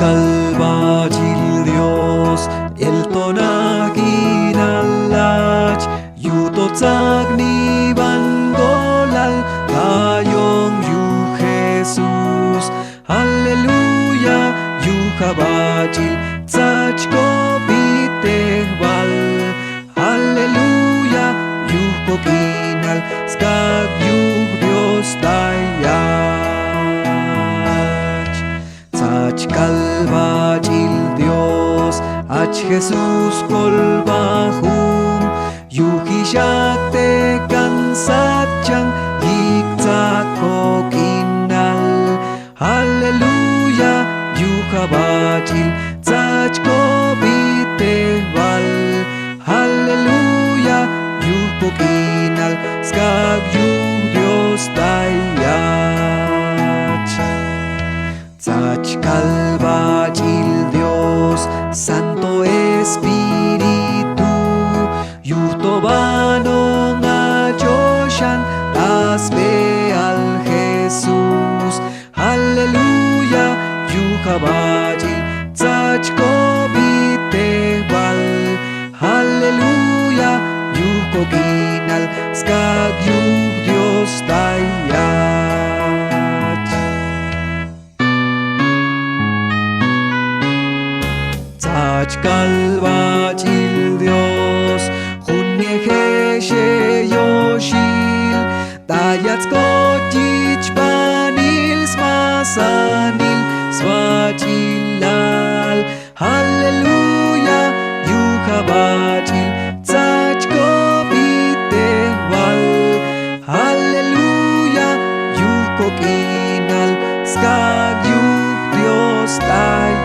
kalbacil Dios el tonaginalach yutotzak ni bandolal tayong yu Jesus Aleluya yu kabacil tzachko bitehbal Aleluya yu kokinal skag yu Dios tayach tzach kalbacil Dios ach Jesus kolbahum yu hishakte kansachang yiktzak kokinal Aleluya yu kabacil tzachko bitehbal Aleluya yu kokinal skag yu Dios tayach tzach kalbacil Dios Santo Espíritu yu tobanong achoshan tasbe al Jesus Aleluya yu kabacil tzachko bitehbal Aleluya yu kokinal skag yu Dios tayach tzach kalbacil Dios Junyejeshe yoshil tayatz kotich banil smasanil svachilal Aleluya yu kabacil tzachko bitehbal Aleluya yu kokinal skag yu Dios tayach